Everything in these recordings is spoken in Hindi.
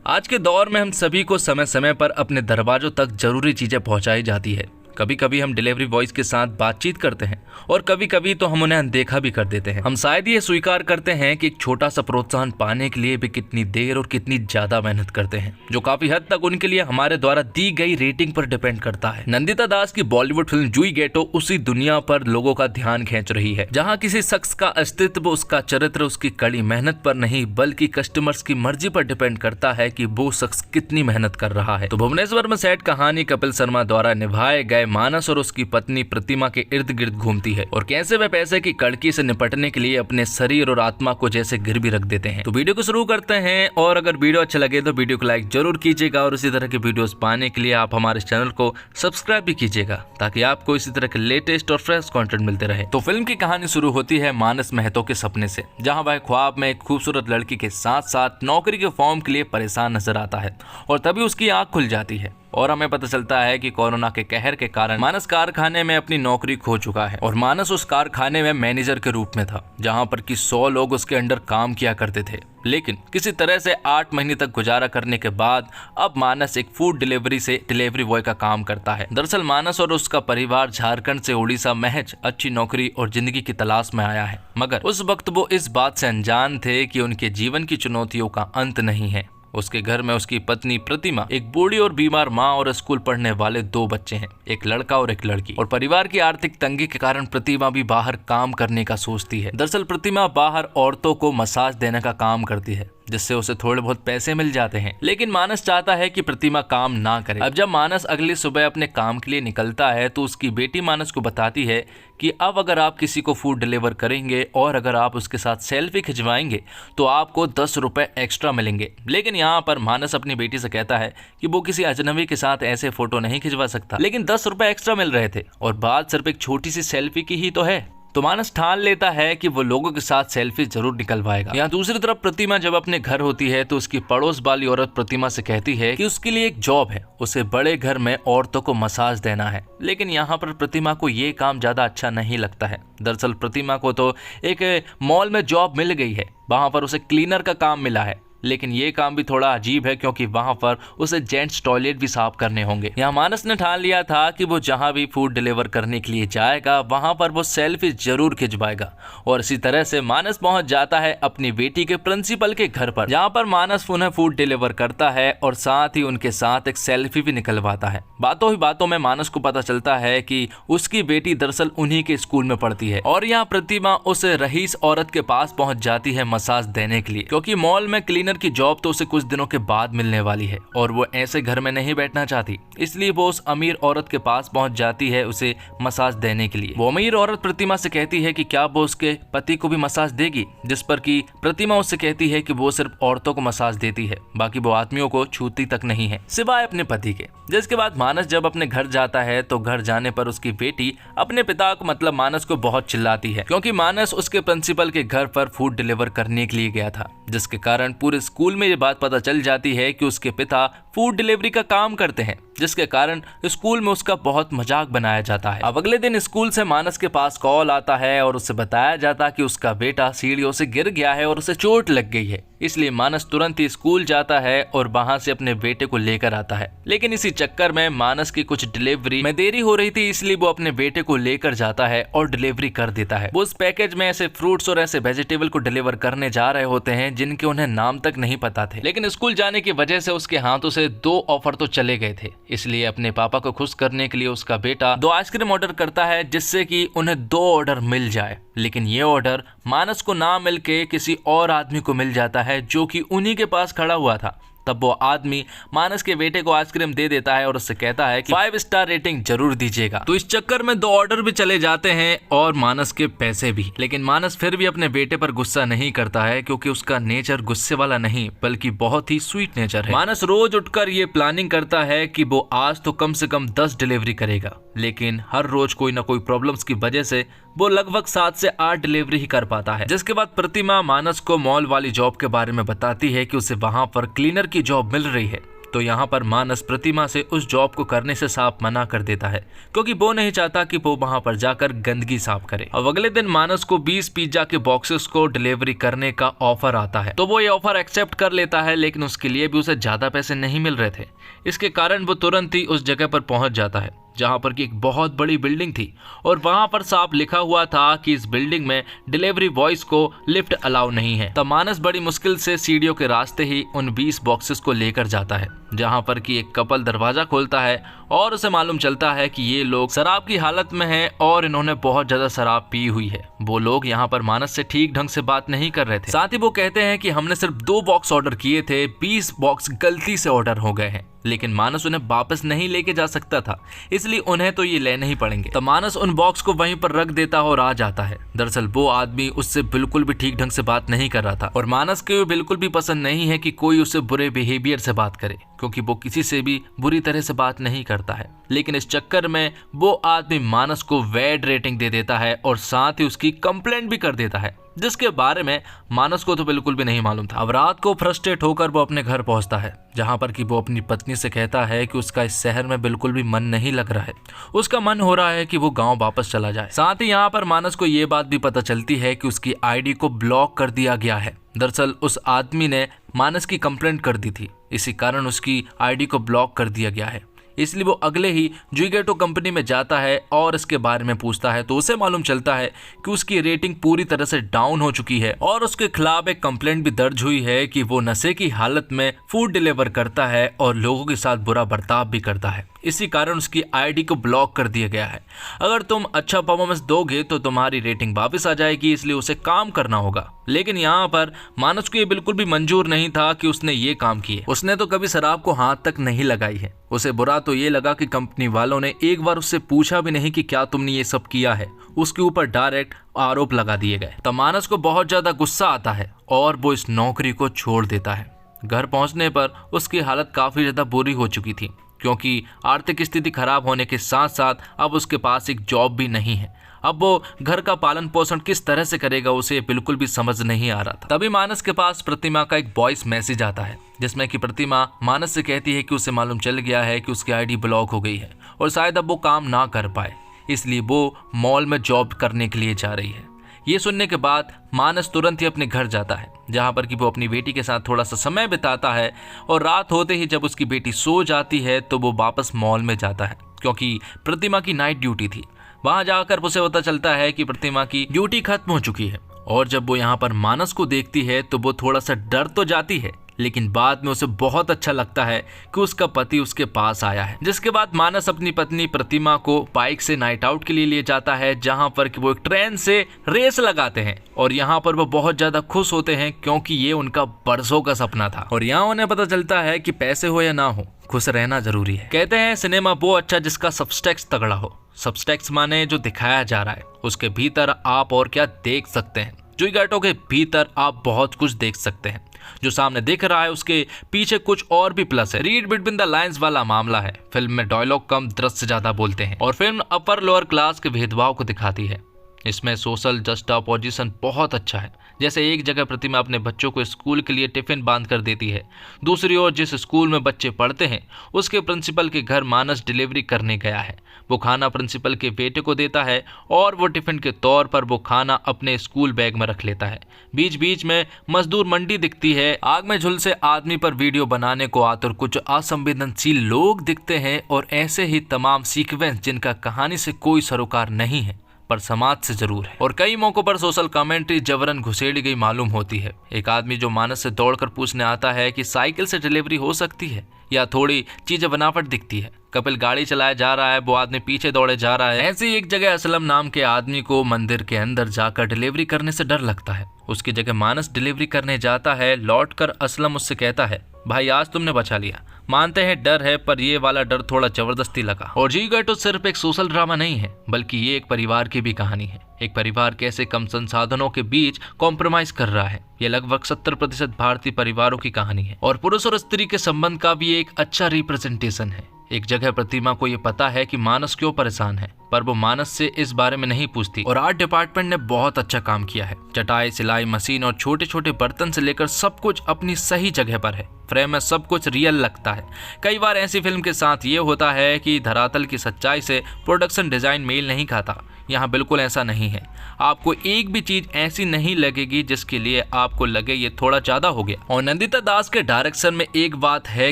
आज के दौर में हम सभी को समय समय पर अपने दरवाजों तक जरूरी चीजें पहुंचाई जाती है। कभी कभी हम डिलीवरी बॉयज के साथ बातचीत करते हैं और कभी कभी तो हम उन्हें अनदेखा भी कर देते हैं। हम शायद ये स्वीकार करते हैं कि एक छोटा सा प्रोत्साहन पाने के लिए भी कितनी देर और कितनी ज्यादा मेहनत करते हैं, जो काफी हद तक उनके लिए हमारे द्वारा दी गई रेटिंग पर डिपेंड करता है। नंदिता दास की बॉलीवुड फिल्म जूही गेटो उसी दुनिया पर लोगों का ध्यान खींच रही है, जहाँ किसी शख्स का अस्तित्व उसका चरित्र उसकी कड़ी मेहनत पर नहीं बल्कि कस्टमर्स की मर्जी पर डिपेंड करता है कि वो शख्स कितनी मेहनत कर रहा है। तो भुवनेश्वर में सेट कहानी कपिल शर्मा द्वारा निभाए गए मानस और उसकी पत्नी प्रतिमा के इर्द गिर्द घूमती है और कैसे वे पैसे की कड़की से निपटने के लिए अपने शरीर और आत्मा को जैसे गिरवी रख देते हैं। तो वीडियो को शुरू करते हैं, और अगर वीडियो अच्छा लगे तो वीडियो को लाइक जरूर कीजिएगा और इसी तरह के वीडियोस पाने के लिए आप हमारे चैनल को सब्सक्राइब भी कीजिएगा, ताकि आपको इसी तरह के लेटेस्ट और फ्रेश कंटेंट मिलते रहे। तो फिल्म की कहानी शुरू होती है मानस महतो के सपने से, जहां वह ख्वाब में एक खूबसूरत लड़की के साथ साथ नौकरी के फॉर्म के लिए परेशान नजर आता है, और तभी उसकी आंख खुल जाती है और हमें पता चलता है कि कोरोना के कहर के कारण मानस कारखाने में अपनी नौकरी खो चुका है। और मानस उस कारखाने में मैनेजर के रूप में था, जहां पर कि 100 लोग उसके अंडर काम किया करते थे। लेकिन किसी तरह से 8 महीने तक गुजारा करने के बाद अब मानस एक फूड डिलीवरी से डिलीवरी बॉय का काम करता है। दरअसल मानस और उसका परिवार झारखंड से उड़ीसा महज अच्छी नौकरी और जिंदगी की तलाश में आया है, मगर उस वक्त वो इस बात से अनजान थे कि उनके जीवन की चुनौतियों का अंत नहीं है। उसके घर में उसकी पत्नी प्रतिमा, एक बूढ़ी और बीमार माँ और स्कूल पढ़ने वाले 2 बच्चे हैं, एक लड़का और एक लड़की। और परिवार की आर्थिक तंगी के कारण प्रतिमा भी बाहर काम करने का सोचती है। दरअसल प्रतिमा बाहर औरतों को मसाज देने का काम करती है, जिससे उसे थोड़े बहुत पैसे मिल जाते हैं। लेकिन मानस चाहता है कि प्रतिमा काम ना करे। अब जब मानस अगली सुबह अपने काम के लिए निकलता है तो उसकी बेटी मानस को बताती है कि अब अगर आप किसी को फूड डिलीवर करेंगे और अगर आप उसके साथ सेल्फी खिंचवाएंगे तो आपको 10 रुपए एक्स्ट्रा मिलेंगे। लेकिन यहाँ पर मानस अपनी बेटी से कहता है कि वो किसी अजनबी के साथ ऐसे फोटो नहीं खिंचवा सकता, लेकिन 10 रुपए एक्स्ट्रा मिल रहे थे और बात सिर्फ एक छोटी सी सेल्फी की ही तो है। तो मानस ठान लेता है कि वो लोगों के साथ सेल्फी जरूर निकलवाएगा। यहाँ दूसरी तरफ प्रतिमा जब अपने घर होती है तो उसकी पड़ोस वाली औरत प्रतिमा से कहती है कि उसके लिए एक जॉब है, उसे बड़े घर में औरतों को मसाज देना है। लेकिन यहाँ पर प्रतिमा को ये काम ज्यादा अच्छा नहीं लगता है। दरअसल प्रतिमा को तो एक मॉल में जॉब मिल गई है, वहां पर उसे क्लीनर का काम मिला है, लेकिन ये काम भी थोड़ा अजीब है क्योंकि वहां पर उसे जेंट्स टॉयलेट भी साफ करने होंगे। यहाँ मानस ने ठान लिया था कि वो जहां भी फूड डिलीवर करने के लिए जाएगा वहां पर वो सेल्फी जरूर खिंचवाएगा, और इसी तरह से मानस पहुंच जाता है अपनी बेटी के प्रिंसिपल के घर पर, जहां पर मानस उन्हें फूड डिलीवर करता है और साथ ही उनके साथ एक सेल्फी भी निकलवाता है। बातों ही बातों में मानस को पता चलता है कि उसकी बेटी दरअसल उन्हीं के स्कूल में पढ़ती है, और यहाँ प्रतिमा उस रईस औरत के पास पहुंच जाती है मसाज देने के लिए, क्योंकि मॉल में क्लीनर की जॉब तो उसे कुछ दिनों के बाद मिलने वाली है और वो ऐसे घर में नहीं बैठना चाहती, इसलिए वो उस अमीर औरत के पास पहुंच जाती है उसे मसाज देने के लिए। वो अमीर औरत प्रतिमा से कहती है कि क्या वो उसके पति को भी मसाज देगी, जिस पर कि प्रतिमा उससे कहती है कि वो सिर्फ औरतों को मसाज देती है, बाकी वो आदमियों को छूती तक नहीं है सिवाय अपने पति के। जिसके बाद मानस जब अपने घर जाता है तो घर जाने पर उसकी बेटी अपने पिता को मतलब मानस को बहुत चिल्लाती है, क्योंकि मानस उसके प्रिंसिपल के घर पर फूड डिलीवर करने के लिए गया था, जिसके कारण पूरे स्कूल में ये बात पता चल जाती है कि उसके पिता फूड डिलीवरी का काम करते हैं, जिसके कारण स्कूल में उसका बहुत मजाक बनाया जाता है। अब अगले दिन स्कूल से मानस के पास कॉल आता है और उसे बताया जाता कि उसका बेटा सीढ़ियों से गिर गया है और उसे चोट लग गई है। इसलिए मानस तुरंत ही स्कूल जाता है और वहां से अपने बेटे को लेकर आता है। लेकिन इसी चक्कर में मानस की कुछ डिलीवरी में देरी हो रही थी, इसलिए वो अपने बेटे को लेकर जाता है और डिलीवरी कर देता है। वो उस पैकेज में ऐसे फ्रूट्स और ऐसे वेजिटेबल को डिलीवर करने जा रहे होते हैं जिनके उन्हें नाम तक नहीं पता थे। लेकिन स्कूल जाने की वजह से उसके हाथों से 2 ऑफर तो चले गए थे, इसलिए अपने पापा को खुश करने के लिए उसका बेटा 2 आइसक्रीम ऑर्डर करता है, जिससे कि उन्हें 2 ऑर्डर मिल जाए। लेकिन ये ऑर्डर मानस को ना मिलके किसी और आदमी को मिल जाता है जो कि उन्हीं के पास खड़ा हुआ था। तब वो आदमी मानस के बेटे को आइसक्रीम दे देता है और उससे कहता है कि 5 स्टार रेटिंग जरूर दीजिएगा। तो इस चक्कर में 2 ऑर्डर भी चले जाते हैं और मानस के पैसे भी। लेकिन मानस फिर भी अपने बेटे पर गुस्सा नहीं करता है, क्योंकि उसका नेचर गुस्से वाला नहीं बल्कि बहुत ही स्वीट नेचर है। मानस रोज उठकर ये प्लानिंग करता है कि वो आज तो कम से कम 10 डिलीवरी करेगा, लेकिन हर रोज कोई ना कोई प्रॉब्लम्स की वजह से वो लगभग 7 से 8 डिलीवरी ही कर पाता है। जिसके बाद प्रतिमा मानस को मॉल वाली जॉब के बारे में बताती है कि उसे वहां पर क्लीनर की जॉब मिल रही है। तो यहाँ पर मानस प्रतिमा से उस जॉब को करने से साफ मना कर देता है, क्योंकि वो नहीं चाहता कि वो वहाँ पर जाकर गंदगी साफ करे। अब अगले दिन मानस को 20 पिज्जा के बॉक्सेस को डिलीवरी करने का ऑफर आता है, तो वो ये ऑफर एक्सेप्ट कर लेता है, लेकिन उसके लिए भी उसे ज्यादा पैसे नहीं मिल रहे थे। इसके कारण वो तुरंत ही उस जगह पर पहुंच जाता है जहां पर की एक बहुत बड़ी बिल्डिंग थी और वहां पर साफ लिखा हुआ था कि इस बिल्डिंग में डिलीवरी बॉयज को लिफ्ट अलाउ नहीं है। तब मानस बड़ी मुश्किल से सीढ़ियों के रास्ते ही उन 20 बॉक्सेस को लेकर जाता है, जहां पर कि एक कपल दरवाजा खोलता है और उसे मालूम चलता है कि ये लोग शराब की हालत में हैं और इन्होंने बहुत ज्यादा शराब पी हुई है। वो लोग यहाँ पर मानस से ठीक ढंग से बात नहीं कर रहे थे। साथ ही वो कहते हैं कि हमने सिर्फ 2 बॉक्स ऑर्डर किए थे, 20 बॉक्स गलती से ऑर्डर हो गए हैं, लेकिन मानस उन्हें वापस नहीं लेके जा सकता था, इसलिए उन्हें तो ये लेने ही पड़ेंगे। तो मानस उन बॉक्स को वहीं पर रख देता और आ जाता है। दरअसल वो आदमी उससे बिल्कुल भी ठीक ढंग से बात नहीं कर रहा था और मानस को बिल्कुल भी पसंद नहीं है कि कोई उससे बुरे बिहेवियर से बात करे, क्योंकि वो किसी से भी बुरी तरह से बात नहीं करता है। लेकिन इस चक्कर में वो आदमी मानस को बैड रेटिंग दे देता है और साथ ही उसकी कंप्लेंट भी कर देता है, जिसके बारे में मानस को तो बिल्कुल भी नहीं मालूम था। अब रात को फ्रस्ट्रेट होकर वो अपने घर पहुंचता है, जहां पर कि वो अपनी पत्नी से कहता है कि उसका इस शहर में बिल्कुल भी मन नहीं लग रहा है, उसका मन हो रहा है कि वो गांव वापस चला जाए। साथ ही यहाँ पर मानस को ये बात भी पता चलती है कि उसकी आईडी को ब्लॉक कर दिया गया है। दरअसल उस आदमी ने मानस की कंप्लेंट कर दी थी, इसी कारण उसकी आईडी को ब्लॉक कर दिया गया है। इसलिए वो अगले ही जुइगेटो कंपनी में जाता है और इसके बारे में पूछता है, तो उसे मालूम चलता है कि उसकी रेटिंग पूरी तरह से डाउन हो चुकी है और उसके खिलाफ एक कंप्लेंट भी दर्ज हुई है कि वो नशे की हालत में फूड डिलीवर करता है और लोगों के साथ बुरा बर्ताव भी करता है। इसी कारण उसकी आईडी को ब्लॉक कर दिया गया है। अगर तुम अच्छा परफॉर्मेंस दोगे तो तुम्हारी रेटिंग वापस आ जाएगी, इसलिए उसे काम करना होगा। लेकिन यहाँ पर मानस को ये बिल्कुल भी मंजूर नहीं था कि उसने ये काम किए। उसने तो कभी शराब को हाथ तक नहीं लगाई है। उसे बुरा तो ये लगा कि कंपनी वालों ने एक बार उससे पूछा भी नहीं कि क्या तुमने ये सब किया है, उसके ऊपर डायरेक्ट आरोप लगा दिए गए। तब मानस को बहुत ज्यादा गुस्सा आता है और वो इस नौकरी को छोड़ देता है। घर पहुंचने पर उसकी हालत काफी ज्यादा बुरी हो चुकी थी, क्योंकि आर्थिक स्थिति खराब होने के साथ साथ अब उसके पास एक जॉब भी नहीं है। अब वो घर का पालन पोषण किस तरह से करेगा, उसे बिल्कुल भी समझ नहीं आ रहा था। तभी मानस के पास प्रतिमा का एक वॉइस मैसेज आता है, जिसमें कि प्रतिमा मानस से कहती है कि उसे मालूम चल गया है कि उसकी आईडी ब्लॉक हो गई है और शायद अब वो काम ना कर पाए, इसलिए वो मॉल में जॉब करने के लिए जा रही है। ये सुनने के बाद मानस तुरंत ही अपने घर जाता है, जहाँ पर कि वो अपनी बेटी के साथ थोड़ा सा समय बिताता है और रात होते ही जब उसकी बेटी सो जाती है तो वो वापस मॉल में जाता है, क्योंकि प्रतिमा की नाइट ड्यूटी थी। वहां जाकर उसे पता चलता है कि प्रतिमा की ड्यूटी खत्म हो चुकी है और जब वो यहाँ पर मानस को देखती है तो वो थोड़ा सा डर तो जाती है, लेकिन बाद में उसे बहुत अच्छा लगता है कि उसका पति उसके पास आया है। जिसके बाद मानस अपनी पत्नी प्रतिमा को बाइक से नाइट आउट के लिए जाता है, जहां पर कि वो एक ट्रेन से रेस लगाते हैं और यहाँ पर वो बहुत ज्यादा खुश होते हैं, क्योंकि ये उनका बरसों का सपना था। और यहाँ उन्हें पता चलता है कि पैसे हो या ना हो, खुश रहना जरूरी है। कहते हैं सिनेमा वो अच्छा जिसका सबस्टेक्स तगड़ा हो। सबस्टेक्स माने जो दिखाया जा रहा है उसके भीतर आप और क्या देख सकते हैं। जुइगेटो के भीतर आप बहुत कुछ देख सकते हैं, जो सामने दिख रहा है उसके पीछे कुछ और भी प्लस है। रीड बिटवीन द लाइंस वाला मामला है। फिल्म में डायलॉग कम, दृश्य से ज्यादा बोलते हैं और फिल्म अपर लोअर क्लास के भेदभाव को दिखाती है। इसमें सोशल जस्टिफिकेशन बहुत अच्छा है। जैसे एक जगह प्रतिमा अपने बच्चों को स्कूल के लिए टिफिन बांध कर देती है, दूसरी ओर जिस स्कूल में बच्चे पढ़ते हैं उसके प्रिंसिपल के घर मानस डिलीवरी करने गया है। वो खाना प्रिंसिपल के बेटे को देता है और वो टिफिन के तौर पर वो खाना अपने स्कूल बैग में रख लेता है। बीच बीच में मजदूर मंडी दिखती है, आग में झुलसे आदमी पर वीडियो बनाने को आतुर कुछ असंवेदनशील लोग दिखते हैं और ऐसे ही तमाम सीक्वेंस जिनका कहानी से कोई सरोकार नहीं है पर समाज से जरूर है। और कई मौकों पर सोशल कमेंट्री जबरन घुसेड़ी गई मालूम होती है। एक आदमी जो मानस से दौड़कर पूछने आता है कि साइकिल से डिलीवरी हो सकती है या थोड़ी चीजें बनावट दिखती है। कपिल गाड़ी चलाया जा रहा है, वो आदमी पीछे दौड़े जा रहा है। ऐसे ही एक जगह असलम नाम के आदमी को मंदिर के अंदर जाकर डिलीवरी करने से डर लगता है। उसकी जगह मानस डिलीवरी करने जाता है। लौटकर असलम उससे कहता है, भाई आज तुमने बचा लिया। मानते हैं डर है, पर ये वाला डर थोड़ा जबरदस्ती लगा। और जुइगेटो सिर्फ एक सोशल ड्रामा नहीं है, बल्कि ये एक परिवार की भी कहानी है। एक परिवार कैसे कम संसाधनों के बीच कॉम्प्रोमाइज कर रहा है। ये लगभग 70% भारतीय परिवारों की कहानी है और पुरुष और स्त्री के संबंध का भी एक अच्छा रिप्रेजेंटेशन है। एक जगह प्रतिमा को ये पता है कि मानस क्यों परेशान है, पर वो मानस से इस बारे में नहीं पूछती। और आर्ट डिपार्टमेंट ने बहुत अच्छा काम किया है। चटाई, सिलाई मशीन और छोटे छोटे बर्तन से लेकर सब कुछ अपनी सही जगह पर है। फ्रेम में सब कुछ रियल लगता है। कई बार ऐसी फिल्म के साथ ये होता है कि धरातल की सच्चाई से प्रोडक्शन डिजाइन मेल नहीं खाता। यहाँ बिल्कुल ऐसा नहीं है। आपको एक भी चीज ऐसी नहीं लगेगी जिसके लिए आपको लगे ये थोड़ा ज्यादा हो गया। और नंदिता दास के डायरेक्शन में एक बात है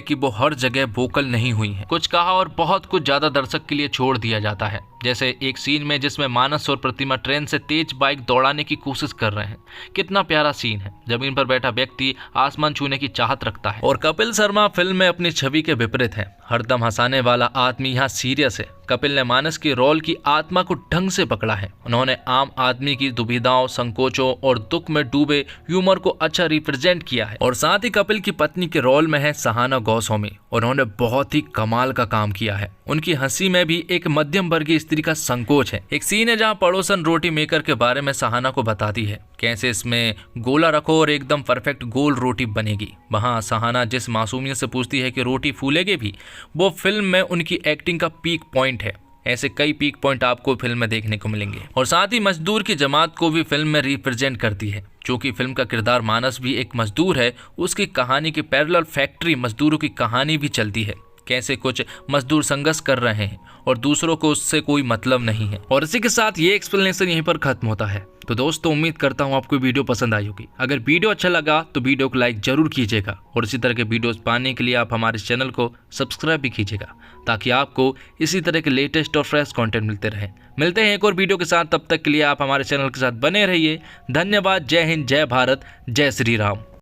कि वो हर जगह वोकल नहीं हुई है। कुछ कहा और बहुत कुछ ज्यादा दर्शक के लिए छोड़ दिया जाता है। जैसे एक सीन में जिसमें मानस और प्रतिमा ट्रेन से तेज बाइक दौड़ाने की कोशिश कर रहे हैं। कितना प्यारा सीन है। जमीन पर बैठा व्यक्ति आसमान छूने की चाहत रखता है। और कपिल शर्मा फिल्म में अपनी छवि के विपरीत है। हरदम हंसाने वाला आदमी यहाँ सीरियस है। कपिल ने मानस की रोल की आत्मा को ढंग से पकड़ा है। उन्होंने आम आदमी की दुविधाओं, संकोचों और दुख में डूबे ह्यूमर को अच्छा रिप्रेजेंट किया है। और साथ ही कपिल की पत्नी के रोल में है सहाना गोस्वामी। उन्होंने बहुत ही कमाल का काम किया है। उनकी हंसी में भी एक मध्यम वर्गीय स्त्री का संकोच है। एक सीन है जहाँ पड़ोसन रोटी मेकर के बारे में सहाना को बताती है कैसे इसमें गोला रखो और एकदम परफेक्ट गोल रोटी बनेगी। वहाँ सहाना जिस मासूमियत से पूछती है कि रोटी फूलेगी भी, वो फिल्म में उनकी एक्टिंग का पीक पॉइंट है। ऐसे कई पीक पॉइंट आपको फिल्म में देखने को मिलेंगे। और साथ ही मजदूर की जमात को भी फिल्म में रिप्रेजेंट करती है। क्योंकि फिल्म का किरदार मानस भी एक मजदूर है, उसकी कहानी की पैरेलल फैक्ट्री मजदूरों की कहानी भी चलती है। कैसे कुछ मजदूर संघर्ष कर रहे हैं और दूसरों को उससे कोई मतलब नहीं है। और इसी के साथ ये एक्सप्लेनेशन यहीं पर खत्म होता है। तो दोस्तों, उम्मीद करता हूँ आपको वीडियो पसंद आई होगी। अगर वीडियो अच्छा लगा तो वीडियो को लाइक जरूर कीजिएगा। और इसी तरह के वीडियोस पाने के लिए आप हमारे चैनल को सब्सक्राइब भी कीजिएगा, ताकि आपको इसी तरह के लेटेस्ट और फ्रेश कंटेंट मिलते रहे। मिलते हैं एक और वीडियो के साथ। तब तक के लिए आप हमारे चैनल के साथ बने रहिए। धन्यवाद। जय हिंद, जय भारत, जय श्री राम।